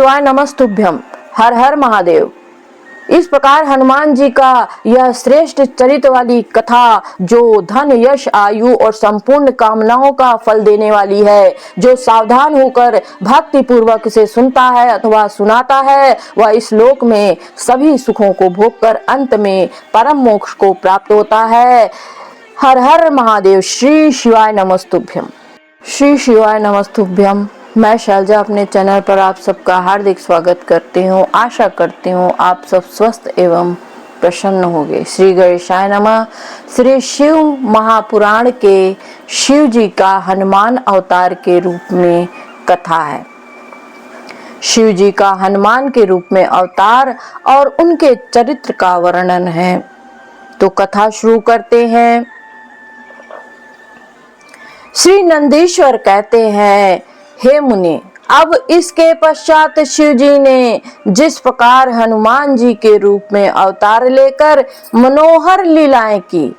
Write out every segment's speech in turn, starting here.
शिवाय नमस्तुभ्यम। हर हर महादेव। इस प्रकार हनुमान जी का यह श्रेष्ठ चरित्र वाली कथा जो धन यश आयु और संपूर्ण कामनाओं का फल देने वाली है, जो सावधान होकर भक्ति पूर्वक से सुनता है अथवा सुनाता है, वह इस लोक में सभी सुखों को भोगकर अंत में परम मोक्ष को प्राप्त होता है। हर हर महादेव। श्री शिवाय नमस्तुभ्यम। श्री शिवाय नमस्तुभ्यम। मैं शैलजा अपने चैनल पर आप सबका हार्दिक स्वागत करती हूँ। आशा करती हूँ आप सब स्वस्थ एवं प्रसन्न होंगे। श्री गणेशाय नमः। श्री शिव महापुराण के शिव जी का हनुमान अवतार के रूप में कथा है। शिव जी का हनुमान के रूप में अवतार और उनके चरित्र का वर्णन है। तो कथा शुरू करते हैं। श्री नंदीश्वर कहते हैं, हे मुनि, अब इसके पश्चात शिव जी ने जिस प्रकार हनुमान जी के रूप में अवतार लेकर मनोहर लीलाएं की,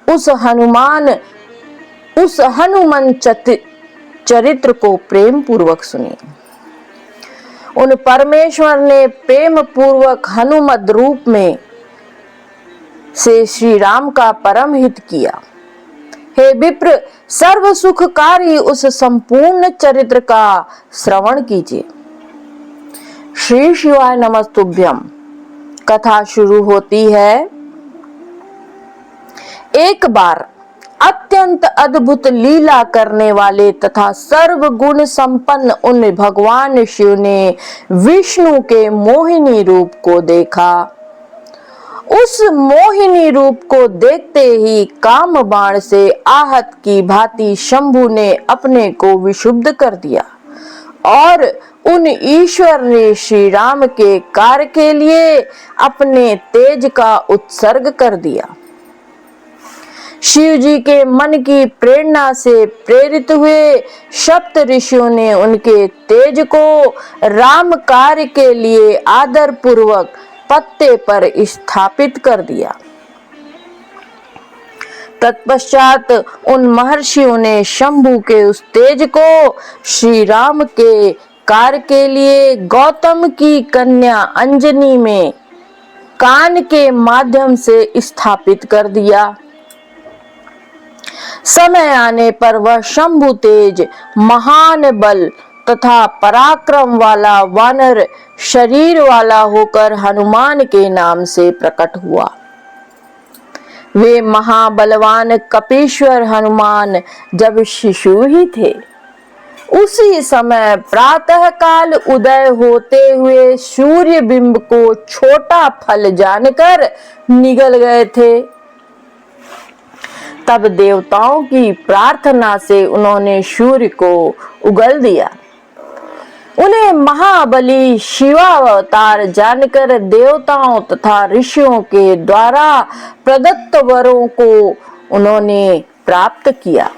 उस हनुमान चरित्र को प्रेम पूर्वक सुनिए। उन परमेश्वर ने प्रेम पूर्वक हनुमद रूप में से श्री राम का परम हित किया। हे विप्र, सर्व सुखकारी उस संपूर्ण चरित्र का श्रवण कीजिए। श्री शिवाय नमस्तुभ्यम। कथा शुरू होती है। एक बार अत्यंत अद्भुत लीला करने वाले तथा सर्व गुण संपन्न उन भगवान शिव ने विष्णु के मोहिनी रूप को देखा। उस मोहिनी रूप को देखते ही काम बाण से आहत की भांति शंभु ने अपने को विशुद्ध कर दिया और उन ईश्वर ने श्री राम के कार्य के लिए अपने तेज का उत्सर्ग कर दिया। शिव जी के मन की प्रेरणा से प्रेरित हुए सप्त ऋषियों ने उनके तेज को राम कार्य के लिए आदर पूर्वक पत्ते पर स्थापित कर दिया। तत्पश्चात उन महर्षियों ने शंभु के उस तेज को श्री राम के कार्य के लिए गौतम की कन्या अंजनी में कान के माध्यम से स्थापित कर दिया। समय आने पर वह शंभु तेज महान बल तथा पराक्रम वाला वानर शरीर वाला होकर हनुमान के नाम से प्रकट हुआ। वे महाबलवान कपीश्वर हनुमान जब शिशु ही थे, उसी समय प्रातः काल उदय होते हुए सूर्य बिंब को छोटा फल जानकर निगल गए थे। तब देवताओं की प्रार्थना से उन्होंने सूर्य को उगल दिया। उन्हें महाबली शिवावतार जानकर देवताओं तथा ऋषियों के द्वारा प्रदत्त वरों को उन्होंने प्राप्त किया।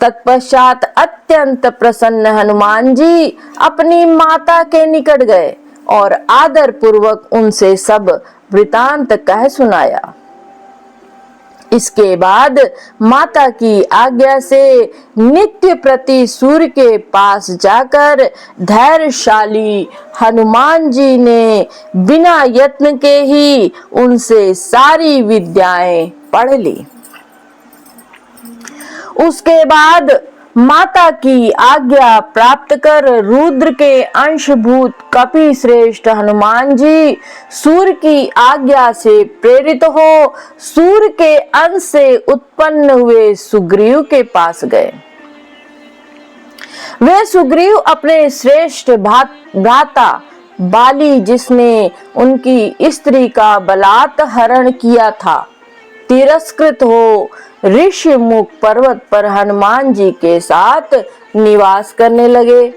तत्पश्चात अत्यंत प्रसन्न हनुमान जी अपनी माता के निकट गए और आदर पूर्वक उनसे सब वृतांत कह सुनाया। इसके बाद माता की आज्ञा से नित्य प्रति सूर्य के पास जाकर धैर्यशाली हनुमान जी ने बिना यत्न के ही उनसे सारी विद्याएं पढ़ ली। उसके बाद माता की आज्ञा प्राप्त कर रुद्र के अंशभूत कपि श्रेष्ठ हनुमान जी सूर्य की आज्ञा से प्रेरित हो सूर्य के अंश से उत्पन्न हुए सुग्रीव के पास गए। वे सुग्रीव अपने श्रेष्ठ भ्राता बाली, जिसने उनकी स्त्री का बलात् हरण किया था, तिरस्कृत हो ऋषिमुख पर्वत पर हनुमान जी के साथ निवास करने लगे।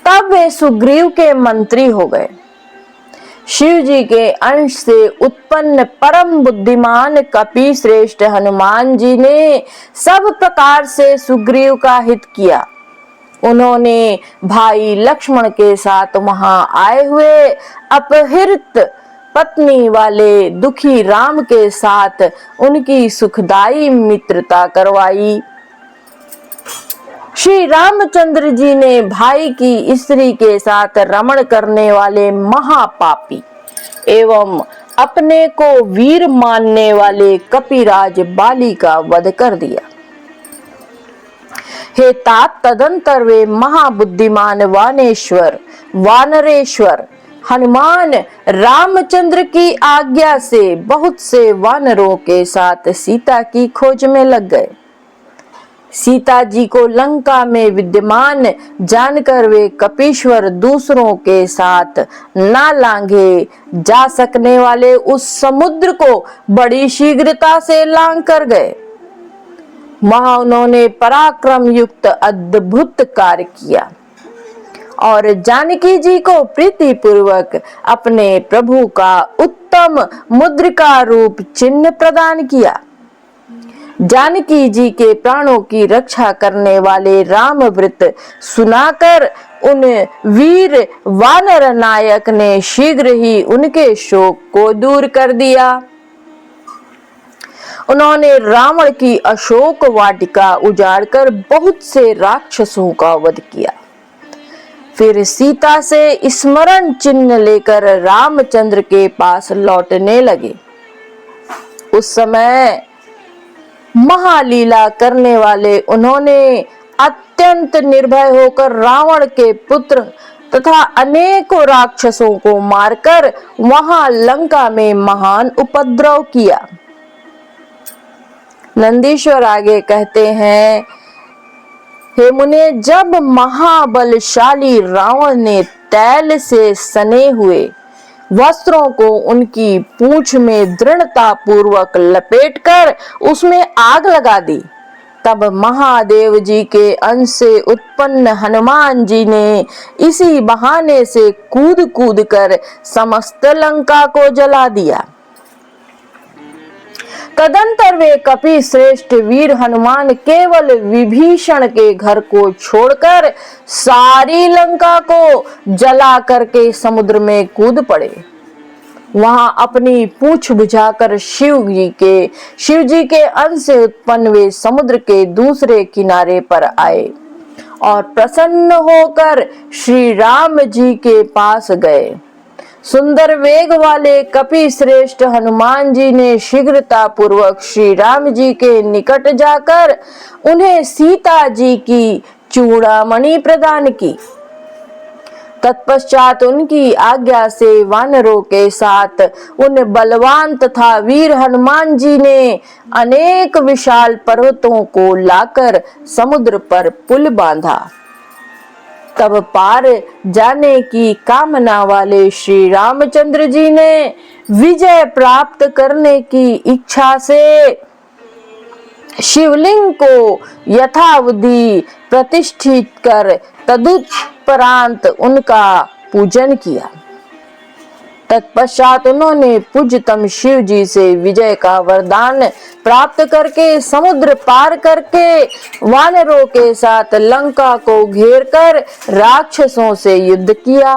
तब वे सुग्रीव के मंत्री हो गए। शिव जी के अंश से उत्पन्न परम बुद्धिमान कपि श्रेष्ठ हनुमान जी ने सब प्रकार से सुग्रीव का हित किया। उन्होंने भाई लक्ष्मण के साथ वहां आए हुए अपहृत पत्नी वाले दुखी राम के साथ उनकी सुखदायी मित्रता करवाई। श्री रामचंद्र जी ने भाई की स्त्री के साथ रमण करने वाले महापापी एवं अपने को वीर मानने वाले कपिराज बाली का वध कर दिया। हे तात, तदंतर वे महाबुद्धिमान वानरेश्वर हनुमान रामचंद्र की आज्ञा से बहुत से वानरों के साथ सीता की खोज में लग गए। सीता जी को लंका में विद्यमान जानकर वे कपीश्वर दूसरों के साथ ना लांघे जा सकने वाले उस समुद्र को बड़ी शीघ्रता से लांघ कर गए। वहां उन्होंने पराक्रम युक्त अद्भुत कार्य किया और जानकी जी को प्रीति पूर्वक अपने प्रभु का उत्तम मुद्रिका रूप चिन्ह प्रदान किया। जानकी जी के प्राणों की रक्षा करने वाले रामवृत सुनाकर उन वीर वानर नायक ने शीघ्र ही उनके शोक को दूर कर दिया। उन्होंने रावण की अशोक वाटिका उजाड़कर बहुत से राक्षसों का वध किया। फिर सीता से स्मरण चिन्ह लेकर रामचंद्र के पास लौटने लगे। उस समय महालीला करने वाले उन्होंने अत्यंत निर्भय होकर रावण के पुत्र तथा अनेकों राक्षसों को मारकर वहां लंका में महान उपद्रव किया। नंदीश्वर आगे कहते हैं, हे मुने, जब महाबलशाली रावण ने तैल से सने हुए वस्त्रों को उनकी पूंछ में दृढ़ता पूर्वक लपेटकर उसमें आग लगा दी, तब महादेव जी के अंश से उत्पन्न हनुमान जी ने इसी बहाने से कूद कूद कर समस्त लंका को जला दिया। तदंतर वे कपि श्रेष्ठ वीर हनुमान केवल विभीषण के घर को छोड़कर सारी लंका को जला करके समुद्र में कूद पड़े। वहां अपनी पूंछ बुझाकर शिव जी के अंश से उत्पन्न वे समुद्र के दूसरे किनारे पर आए और प्रसन्न होकर श्री राम जी के पास गए। सुंदर वेग वाले कपि श्रेष्ठ हनुमान जी ने शीघ्रता पूर्वक श्री राम जी के निकट जाकर उन्हें सीता जी की चूड़ामणि प्रदान की। तत्पश्चात उनकी आज्ञा से वानरों के साथ उन बलवान तथा वीर हनुमान जी ने अनेक विशाल पर्वतों को लाकर समुद्र पर पुल बांधा। तब पार जाने की कामना वाले श्री रामचंद्र जी ने विजय प्राप्त करने की इच्छा से शिवलिंग को यथाविधि प्रतिष्ठित कर तदुपरांत उनका पूजन किया। तत्पश्चात उन्होंने पूज्यतम शिव जी से विजय का वरदान प्राप्त करके समुद्र पार करके वानरों के साथ लंका को घेरकर राक्षसों से युद्ध किया।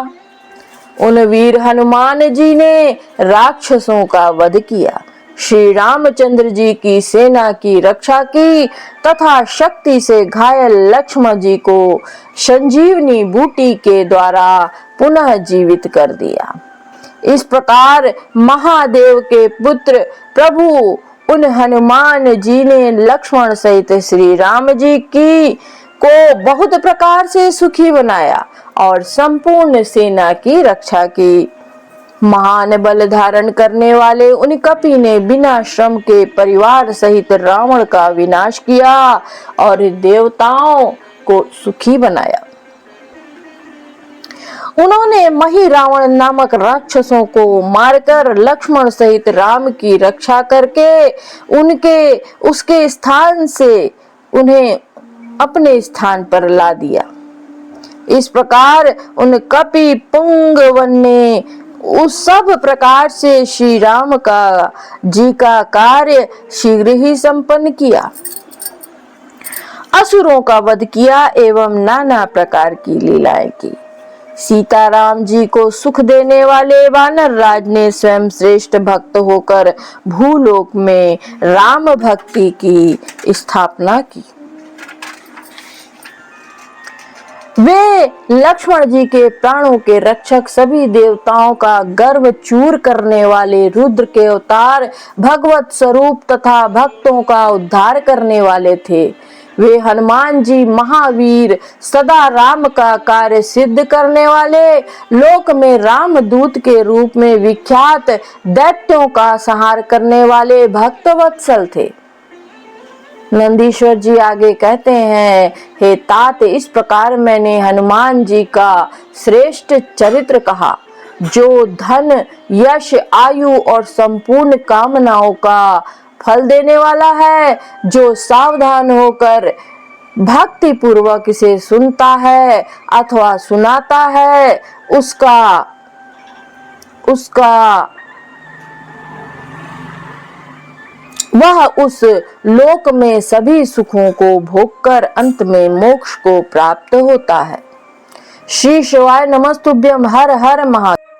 उन वीर हनुमान जी ने राक्षसों का वध किया, श्री रामचंद्र जी की सेना की रक्षा की तथा शक्ति से घायल लक्ष्मण जी को संजीवनी बूटी के द्वारा पुनः जीवित कर दिया। इस प्रकार महादेव के पुत्र प्रभु उन हनुमान जी ने लक्ष्मण सहित श्री राम जी को बहुत प्रकार से सुखी बनाया और संपूर्ण सेना की रक्षा की। महान बल धारण करने वाले उन कपि ने बिना श्रम के परिवार सहित रावण का विनाश किया और देवताओं को सुखी बनाया। उन्होंने मही रावण नामक राक्षसों को मारकर लक्ष्मण सहित राम की रक्षा करके उसके स्थान से उन्हें अपने स्थान पर ला दिया। इस प्रकार उन कपि पुंगवन ने उस सब प्रकार से श्री राम जी का कार्य शीघ्र ही संपन्न किया, असुरों का वध किया एवं नाना प्रकार की लीलाएं की। सीताराम जी को सुख देने वाले वानर राज ने स्वयं श्रेष्ठ भक्त होकर भूलोक में राम भक्ति की स्थापना की। वे लक्ष्मण जी के प्राणों के रक्षक, सभी देवताओं का गर्व चूर करने वाले, रुद्र के अवतार, भगवत स्वरूप तथा भक्तों का उद्धार करने वाले थे। वे हनुमान जी महावीर, सदा राम का कार्य सिद्ध करने वाले, लोक में रामदूत के रूप में विख्यात, दैत्यों का संहार करने वाले भक्तवत्सल थे। नंदीश्वर जी आगे कहते हैं, हे तात, इस प्रकार मैंने हनुमान जी का श्रेष्ठ चरित्र कहा, जो धन, यश, आयु और संपूर्ण कामनाओं का फल देने वाला है। जो सावधान होकर भक्ति पूर्वक इसे सुनता है अथवा सुनाता है, वह उस लोक में सभी सुखों को भोगकर अंत में मोक्ष को प्राप्त होता है। श्री शिवाय नमस्तुभ्यम। हर हर महादेव।